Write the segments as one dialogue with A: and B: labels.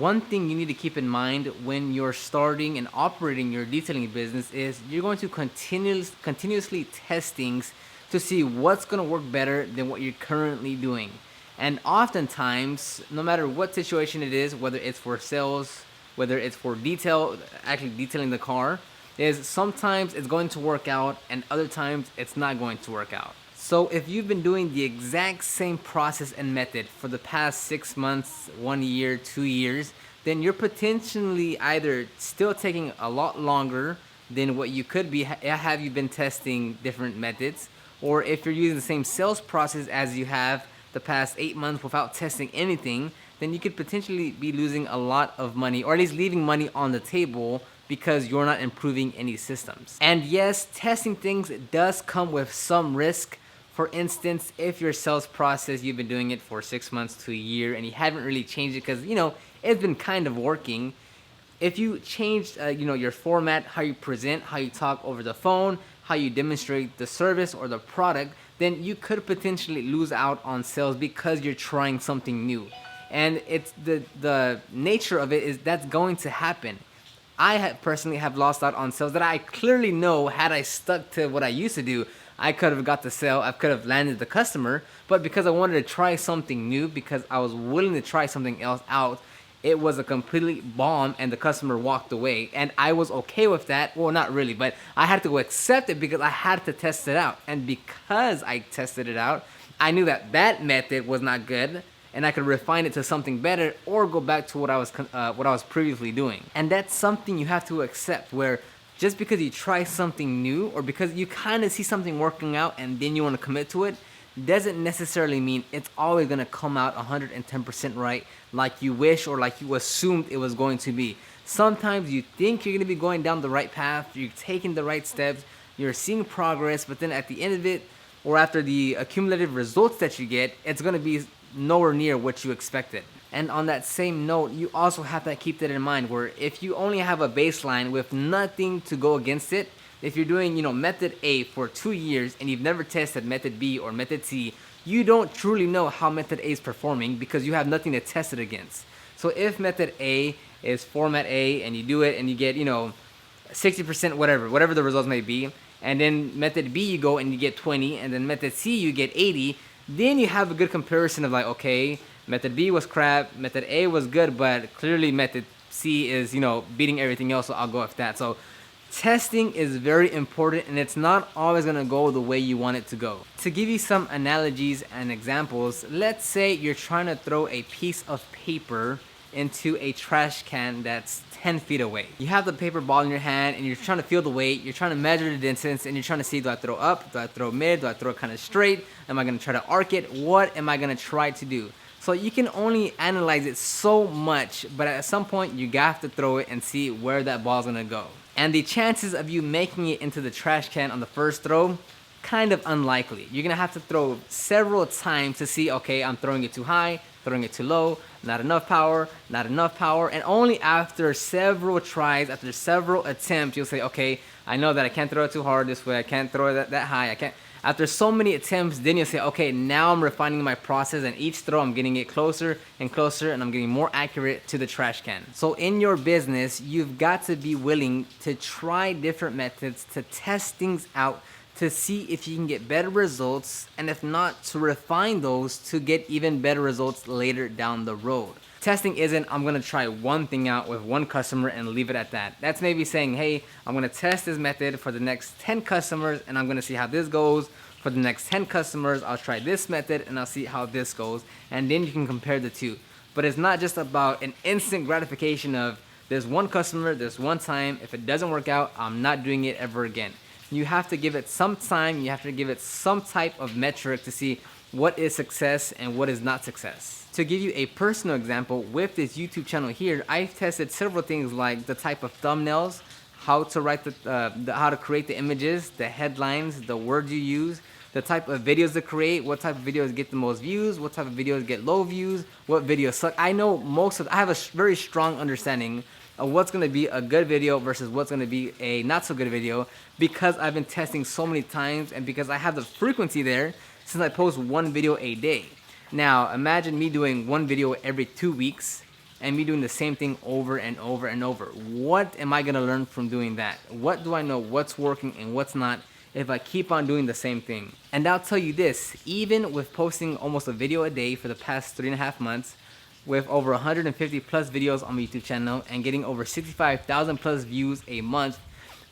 A: One thing you need to keep in mind when you're starting and operating your detailing business is you're going to continuously test things to see what's going to work better than what you're currently doing. And oftentimes, no matter what situation it is, whether it's for sales, whether it's for actually detailing the car, is sometimes it's going to work out and other times it's not going to work out. So if you've been doing the exact same process and method for the past 6 months, 1 year, 2 years, then you're potentially either still taking a lot longer than what you could be have you been testing different methods, or if you're using the same sales process as you have the past 8 months without testing anything, then you could potentially be losing a lot of money, or at least leaving money on the table because you're not improving any systems. And yes, testing things does come with some risk. For instance, if your sales process, you've been doing it for 6 months to a year and you haven't really changed it because, it's been kind of working. If you changed, your format, how you present, how you talk over the phone, how you demonstrate the service or the product, then you could potentially lose out on sales because you're trying something new. And it's the nature of it is that's going to happen. Personally have lost out on sales that I clearly know had I stuck to what I used to do, I could have got the sale, I could have landed the customer, but because I wanted to try something new, because I was willing to try something else out, it was a completely bomb and the customer walked away. And I was okay with that. Well, not really, but I had to go accept it because I had to test it out. And because I tested it out, I knew that that method was not good and I could refine it to something better or go back to what I was previously doing. And that's something you have to accept, where just because you try something new or because you kind of see something working out and then you want to commit to it, doesn't necessarily mean it's always going to come out 110% right like you wish or like you assumed it was going to be. Sometimes you think you're going to be going down the right path, you're taking the right steps, you're seeing progress, but then at the end of it, or after the accumulative results that you get, it's going to be nowhere near what you expected. And on that same note, you also have to keep that in mind, where if you only have a baseline with nothing to go against it, if you're doing, method A for 2 years and you've never tested method B or method C, you don't truly know how method A is performing because you have nothing to test it against. So if method A is format A and you do it and you get, 60%, whatever the results may be, and then method B you go and you get 20, and then method C you get 80, then you have a good comparison of like, okay, method B was crap, method A was good, but clearly method C is, beating everything else, so I'll go with that. So testing is very important and it's not always going to go the way you want it to go. To give you some analogies and examples, let's say you're trying to throw a piece of paper into a trash can that's 10 feet away. You have the paper ball in your hand and you're trying to feel the weight, you're trying to measure the distance, and you're trying to see, do I throw up, do I throw mid, do I throw it kind of straight, am I going to try to arc it, what am I going to try to do? So you can only analyze it so much, but at some point you have to throw it and see where that ball's going to go. And the chances of you making it into the trash can on the first throw, kind of unlikely. You're gonna have to throw several times to see, okay, I'm throwing it too high, throwing it too low, not enough power, and only after several tries, after several attempts, you'll say, okay, I know that I can't throw it too hard this way, I can't throw it that high, I can't. After so many attempts, then you'll say, okay, now I'm refining my process, and each throw I'm getting it closer and closer, and I'm getting more accurate to the trash can. So in your business, you've got to be willing to try different methods, to test things out, to see if you can get better results, and if not, to refine those to get even better results later down the road. Testing isn't, I'm gonna try one thing out with one customer and leave it at that. That's maybe saying, hey, I'm gonna test this method for the next 10 customers and I'm gonna see how this goes. For the next 10 customers, I'll try this method and I'll see how this goes. And then you can compare the two. But it's not just about an instant gratification of there's one customer, there's one time. If it doesn't work out, I'm not doing it ever again. You have to give it some time. You have to give it some type of metric to see what is success and what is not success. To give you a personal example, with this YouTube channel here, I've tested several things like the type of thumbnails, how to write how to create the images, the headlines, the words you use, the type of videos to create, what type of videos get the most views, what type of videos get low views, what videos suck. I have a very strong understanding of what's going to be a good video versus what's going to be a not so good video, because I've been testing so many times and because I have the frequency there since I post one video a day. Now imagine me doing one video every 2 weeks and me doing the same thing over and over and over. What am I gonna learn from doing that? What do I know what's working and what's not if I keep on doing the same thing? And I'll tell you this, even with posting almost a video a day for the past 3.5 months, with over 150 plus videos on my YouTube channel and getting over 65,000 plus views a month,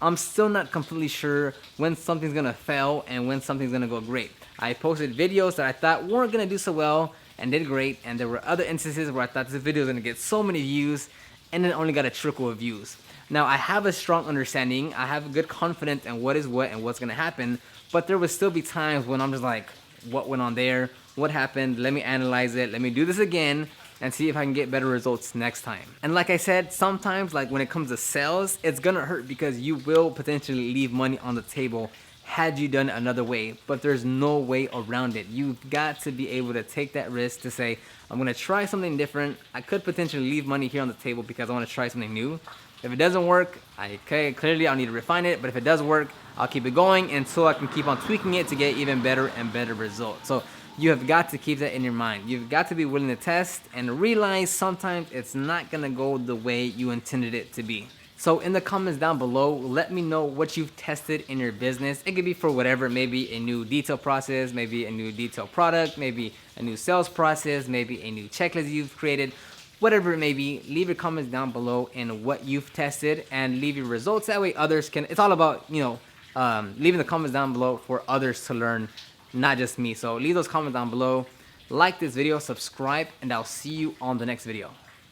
A: I'm still not completely sure when something's gonna fail and when something's gonna go great. I posted videos that I thought weren't gonna do so well and did great, and there were other instances where I thought this video was gonna get so many views and then only got a trickle of views. Now, I have a strong understanding, I have good confidence in what is what and what's gonna happen, but there will still be times when I'm just like, what went on there? What happened? Let me analyze it. Let me do this again and see if I can get better results next time. And like I said, sometimes, like when it comes to sales, it's gonna hurt because you will potentially leave money on the table had you done it another way, but there's no way around it. You've got to be able to take that risk to say, I'm gonna try something different. I could potentially leave money here on the table because I wanna try something new. If it doesn't work, clearly I'll need to refine it, but if it does work, I'll keep it going until I can keep on tweaking it to get even better and better results. So you have got to keep that in your mind. You've got to be willing to test and realize sometimes it's not gonna go the way you intended it to be. So in the comments down below, let me know what you've tested in your business. It could be for whatever, maybe a new detail process, maybe a new detail product, maybe a new sales process, maybe a new checklist you've created. Whatever it may be, leave your comments down below in what you've tested and leave your results. That way others can, it's all about, leaving the comments down below for others to learn, not just me. So leave those comments down below, like this video, subscribe, and I'll see you on the next video.